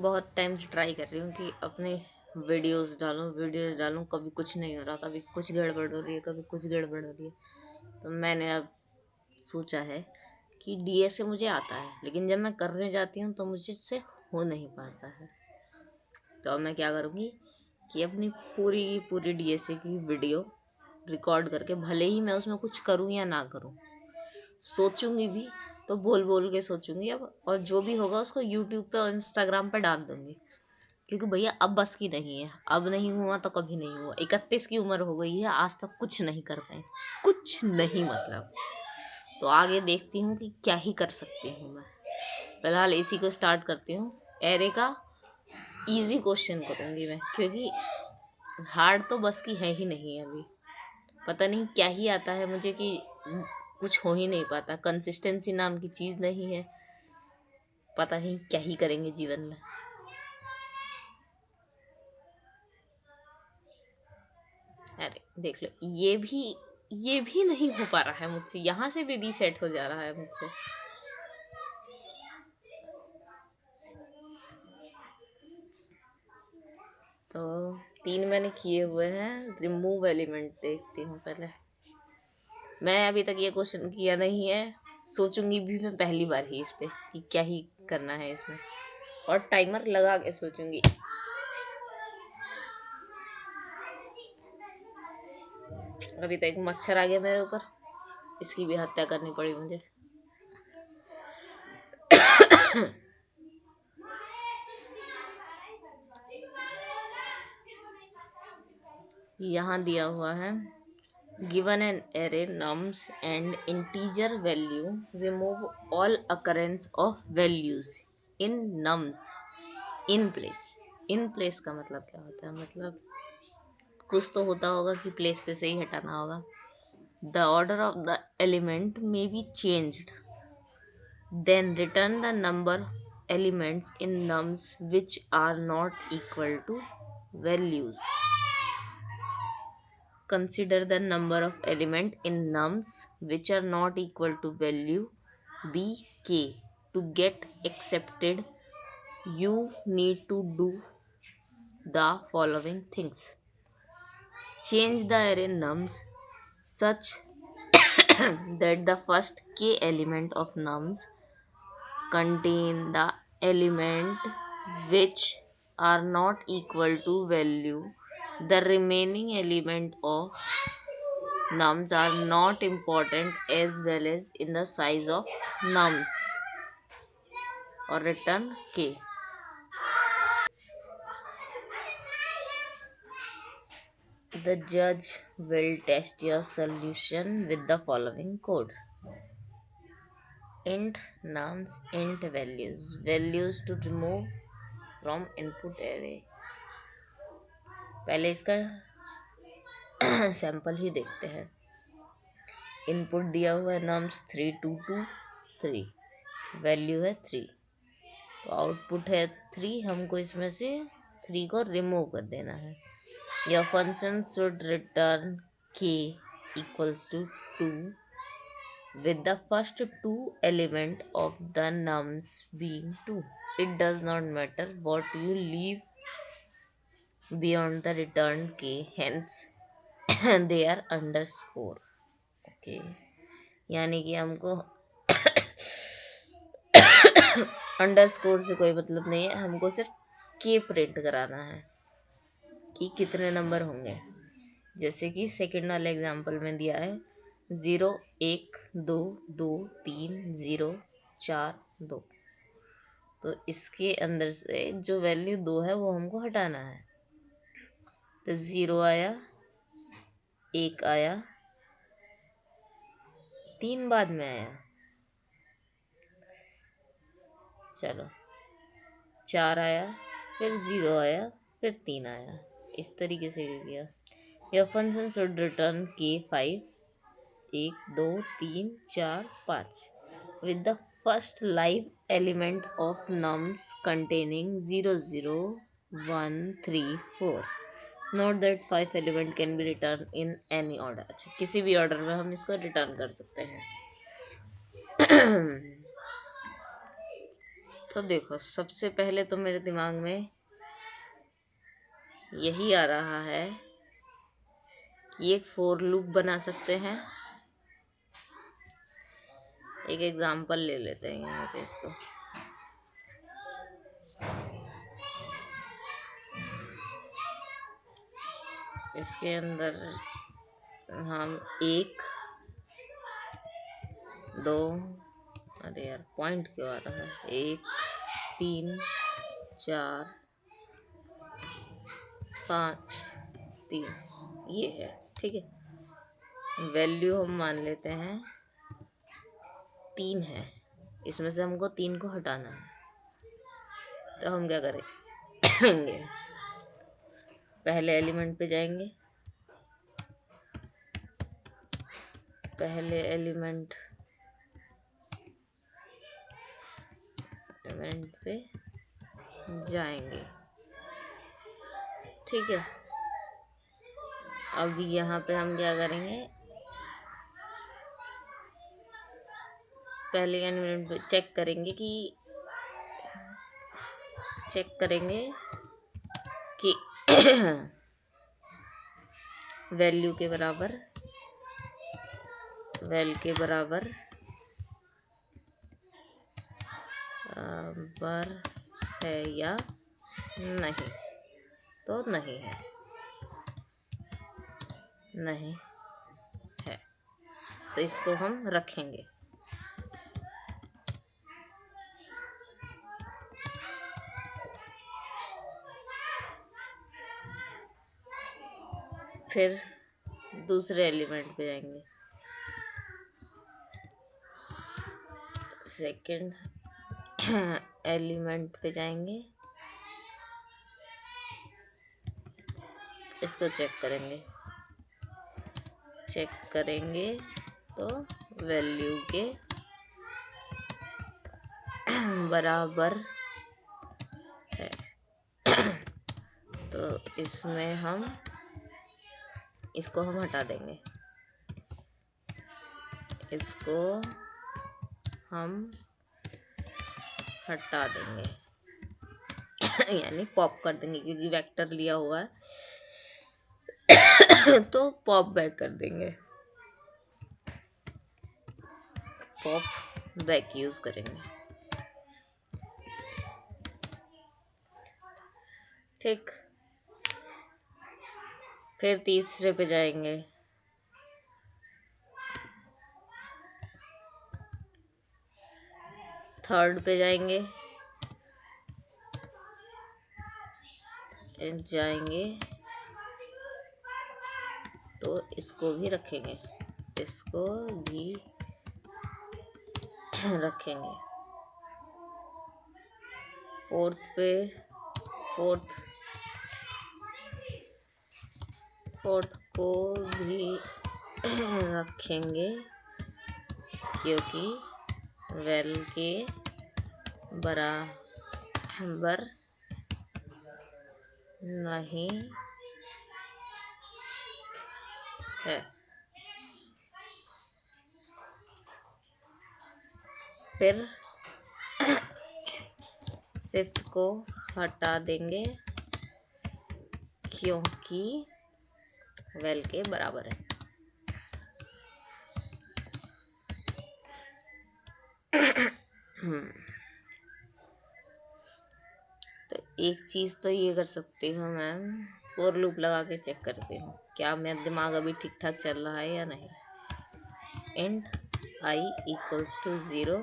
बहुत टाइम से ट्राई कर रही हूँ कि अपने वीडियोस डालूं। कभी कुछ नहीं हो रहा, कभी कुछ गड़बड़ हो रही है, कभी कुछ गड़बड़ हो रही है। तो मैंने अब सोचा है कि डीएसए मुझे आता है, लेकिन जब मैं करने जाती हूँ तो मुझसे हो नहीं पाता है। तो अब मैं क्या करूँगी कि अपनी पूरी की पूरी डीएसए की वीडियो रिकॉर्ड करके, भले ही मैं उसमें कुछ करूँ या ना करूँ, सोचूंगी भी तो बोल बोल के सोचूंगी अब, और जो भी होगा उसको यूट्यूब पे और इंस्टाग्राम पे डाल दूंगी। क्योंकि भैया अब बस की नहीं है, अब नहीं हुआ तो कभी नहीं हुआ। 31 की उम्र हो गई है, आज तक कुछ नहीं कर पाए, कुछ नहीं मतलब। तो आगे देखती हूँ कि क्या ही कर सकती हूँ मैं। फिलहाल इसी को स्टार्ट करती हूँ। एरे का इजी क्वेश्चन करूँगी मैं, क्योंकि हार्ड तो बस की है ही नहीं अभी। पता नहीं क्या ही आता है मुझे कि कुछ हो ही नहीं पाता। कंसिस्टेंसी नाम की चीज़ नहीं है। पता नहीं क्या ही करेंगे जीवन में। अरे देख लो, ये भी नहीं हो पा रहा है मुझसे। यहाँ से भी रीसेट हो जा रहा है मुझसे। तो 3 मैंने किए हुए हैं। रिमूव एलिमेंट देखती हूँ पहले। मैं अभी तक ये क्वेश्चन किया नहीं है। सोचूंगी भी मैं पहली बार ही इस पे कि क्या ही करना है इसमें, और टाइमर लगा के सोचूंगी। अभी तो एक मच्छर आ गया मेरे ऊपर, इसकी भी हत्या करनी पड़ी मुझे। यहाँ दिया हुआ है, given an array nums and integer value, remove all occurrence of values in nums in place। in place का मतलब क्या होता है? मतलब कुछ तो होता होगा कि प्लेस पे से ही हटाना होगा। the order of the element may be changed, then return the number of elements in nums which are not equal to values। Consider the number of element in nums which are not equal to value bk. To get accepted, you need to do the following things: change the array nums such that the first k element of nums contain the element which are not equal to value. The remaining element of nums are not important as well as in the size of nums, or return k. The judge will test your solution with the following code: int nums, int values to remove from input array। पहले इसका sample ही देखते हैं। Input दिया हुआ है nums 3223, value है 3, तो output है 3। हमको इसमें से 3 को रिमूव कर देना है। Your function should return k equals to 2 with the first 2 element of the nums being 2। It does not matter what you leave beyond the return k, hence they are underscore। Okay, यानी कि हमको underscore से कोई मतलब नहीं है, हमको सिर्फ के प्रिंट कराना है कि कितने नंबर होंगे। जैसे कि सेकंड वाले एग्जांपल में दिया है 0 1 2 2 3 0 4 2। तो इसके अंदर से जो वैल्यू 2 है वो हमको हटाना है। तो 0 आया, 1 आया, 3 बाद में आया, चलो 4 आया, फिर 0 आया, फिर 3 आया। इस तरीके से किया। यह फंक्शन शुड रिटर्न के 5, 1 2 3 4 5 with the first live element of nums containing 0 0 1 3 4। Note that 5 element can be returned in any order। अच्छा, किसी भी ऑर्डर में हम इसको रिटर्न कर सकते हैं। तो देखो, सबसे पहले तो मेरे दिमाग में यही आ रहा है कि एक फोर लूप बना सकते हैं। एक एग्जांपल ले लेते हैं यहाँ पे इसको। इसके अंदर हम एक, दो, अरे यार पॉइंट क्यों आ रहा है, एक, तीन, चार, पाँच, तीन, ये है। ठीक है, वैल्यू हम मान लेते हैं 3 है। इसमें से हमको 3 को हटाना है। तो हम क्या करेंगे, पहले एलिमेंट पे जाएंगे। पहले एलिमेंट पे जाएंगे। ठीक है, अब यहाँ पे हम क्या करेंगे, पहले एलिमेंट पे चेक करेंगे कि वैल्यू के बराबर है या नहीं। तो नहीं है, नहीं है, तो इसको हम रखेंगे। फिर दूसरे एलिमेंट पे जाएंगे, सेकंड एलिमेंट पे जाएंगे, इसको चेक करेंगे तो वैल्यू के बराबर है। तो इसमें इसको हम हटा देंगे, इसको हम हटा देंगे यानी पॉप कर देंगे, क्योंकि वेक्टर लिया हुआ है तो पॉप बैक कर देंगे, पॉप बैक यूज करेंगे। ठीक, फिर तीसरे पे जाएंगे, थर्ड पे जाएंगे तो इसको भी रखेंगे, फोर्थ को भी रखेंगे, क्योंकि वेल के बराबर नहीं है। फिर फिफ्थ को हटा देंगे, क्योंकि वेल के बराबर है। तो एक चीज तो ये कर सकती हूँ मैम, फोर लूप लगा के चेक करती हूँ क्या मेरा दिमाग अभी ठीक ठाक चल रहा है या नहीं। Int i equals to 0,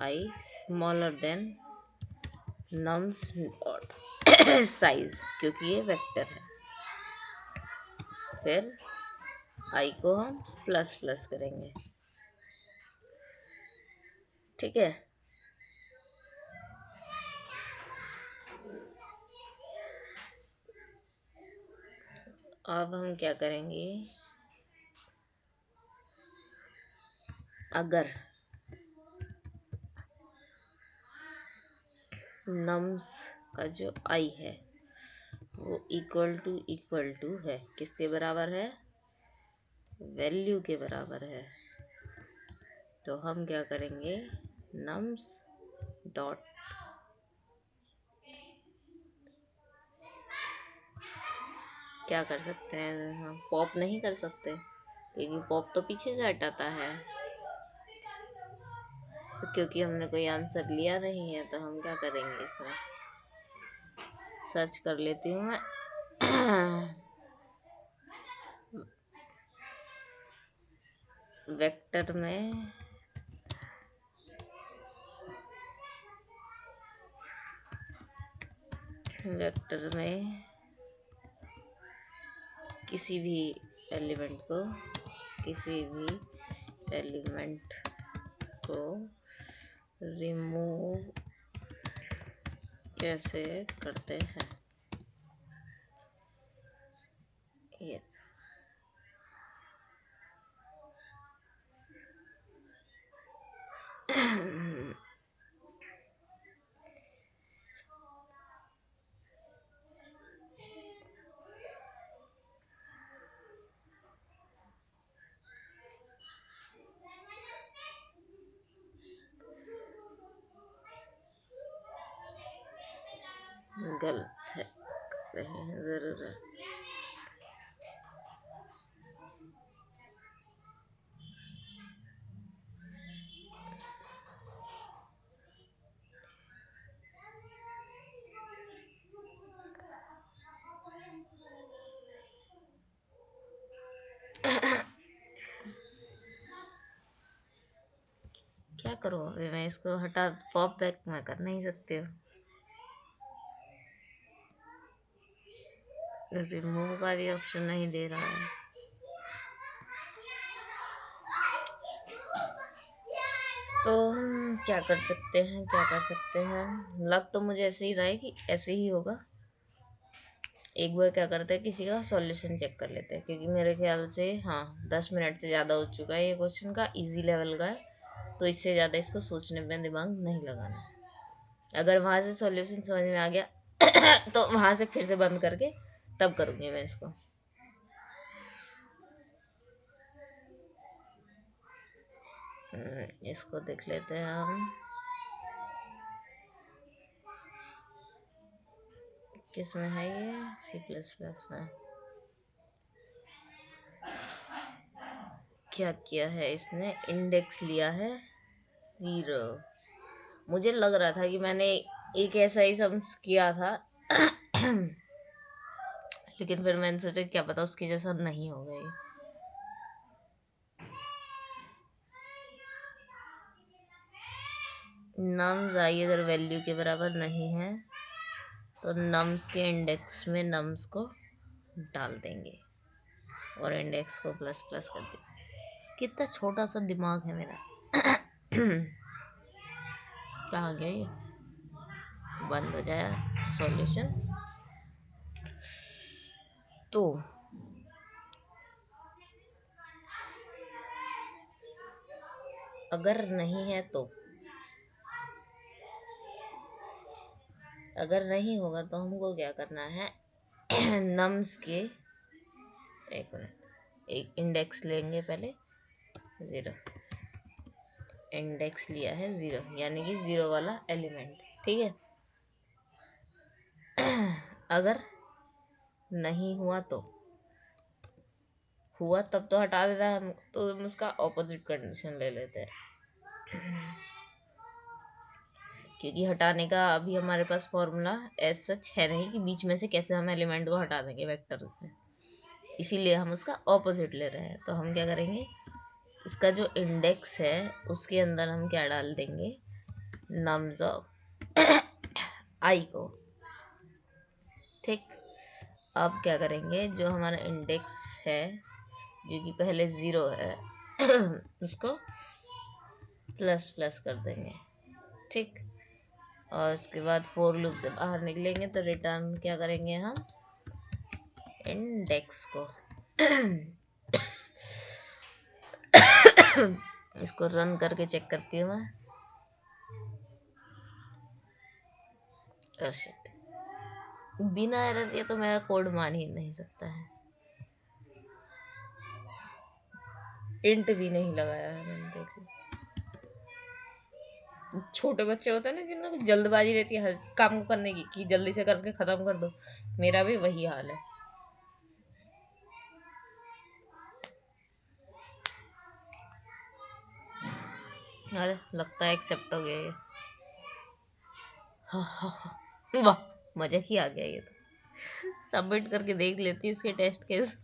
i smaller than nums dot size, क्योंकि ये वेक्टर है। फिर i को हम प्लस प्लस करेंगे। ठीक है, अब हम क्या करेंगे, अगर नम्स का जो i है वो इक्वल टू है, किसके बराबर है, वैल्यू के बराबर है, तो हम क्या करेंगे, nums डॉट क्या कर सकते हैं, हम पॉप नहीं कर सकते क्योंकि पॉप तो पीछे से हटाता है। तो क्योंकि हमने कोई आंसर लिया नहीं है तो हम क्या करेंगे इसमें। सर्च कर लेती हूँ मैं। वेक्टर में किसी भी एलिमेंट को रिमूव कैसे करते हैं, ये गलत है, रहे हैं जरूर है। क्या करूँ अभी मैं इसको हटा, पॉप बैक मैं कर नहीं सकती हूँ। रिमूव का भी ऑप्शन नहीं दे रहा है। तो हम क्या कर सकते हैं, लग तो मुझे ऐसे ही रहा है कि ऐसे ही होगा। एक बार क्या करते हैं, किसी का सॉल्यूशन चेक कर लेते हैं क्योंकि मेरे ख्याल से हाँ 10 मिनट से ज़्यादा हो चुका है। ये क्वेश्चन का इजी लेवल का है तो इससे ज़्यादा इसको सोचने में दिमाग नहीं लगाना है। अगर वहाँ से सॉल्यूशन समझ में आ गया तो वहाँ से फिर से बंद करके तब करूँगी मैं इसको। इसको देख लेते हैं हम, किस में है ये, C++ में। क्या किया है इसने, इंडेक्स लिया है 0। मुझे लग रहा था कि मैंने एक ऐसा ही सम्स किया था लेकिन फिर मैंने सोचा क्या पता उसके जैसा नहीं हो गई। नम्स आई अगर वैल्यू के बराबर नहीं है तो नम्स के इंडेक्स में नम्स को डाल देंगे और इंडेक्स को प्लस प्लस कर देंगे। कितना छोटा सा दिमाग है मेरा। कहाँ गया ये, बंद हो जाए सॉल्यूशन। तो अगर नहीं है तो, अगर नहीं होगा तो हमको क्या करना है, नम्स के, एक मिनट, एक इंडेक्स लेंगे पहले 0। इंडेक्स लिया है 0 यानी कि 0 वाला एलिमेंट, ठीक है। अगर नहीं हुआ तो, हुआ तब तो हटा देता है हम, तो हम उसका ऑपोजिट कंडीशन ले लेते हैं क्योंकि हटाने का अभी हमारे पास फॉर्मूला एज सच है नहीं कि बीच में से कैसे हम एलिमेंट को हटा देंगे वेक्टर में, इसीलिए हम उसका ऑपोजिट ले रहे हैं। तो हम क्या करेंगे, इसका जो इंडेक्स है उसके अंदर हम क्या डाल देंगे, नम्स ऑफ आई को, ठीक। अब क्या करेंगे, जो हमारा इंडेक्स है जो कि पहले 0 है उसको प्लस प्लस कर देंगे, ठीक। और उसके बाद फोर लूप से बाहर निकलेंगे तो रिटर्न क्या करेंगे हम, इंडेक्स को। इसको रन करके चेक करती हूँ मैं। शिट, बिना एरर ये तो मेरा कोड मान ही नहीं सकता है। इंट भी नहीं लगाया है मैंने, देख लो। छोटे बच्चे होते हैं ना जिनको जल्दबाजी रहती है हर काम को करने की कि जल्दी से करके खत्म कर दो, मेरा भी वही हाल है। अरे लगता है एक्सेप्ट हो गया ये। वाह, मजा ही आ गया ये तो। सबमिट करके देख लेती हूँ इसके टेस्ट केस।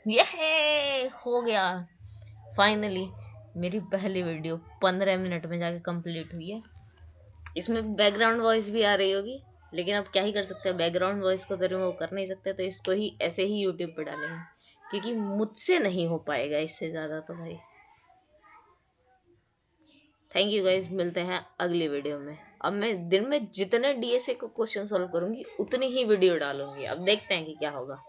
ये हो गया फाइनली। मेरी पहली वीडियो 15 मिनट में जाके कंप्लीट हुई है। इसमें बैकग्राउंड वॉइस भी आ रही होगी, लेकिन अब क्या ही कर सकते हैं, बैकग्राउंड वॉइस को तो रिमूव कर नहीं सकते, तो इसको ही ऐसे ही यूट्यूब पे डालेंगे, क्योंकि मुझसे नहीं हो पाएगा इससे ज़्यादा तो भाई। थैंक यू गाइज, मिलते हैं अगली वीडियो में। अब मैं दिन में जितने डीएसए को क्वेश्चन सॉल्व करूंगी उतनी ही वीडियो डालूंगी, अब देखते हैं कि क्या होगा।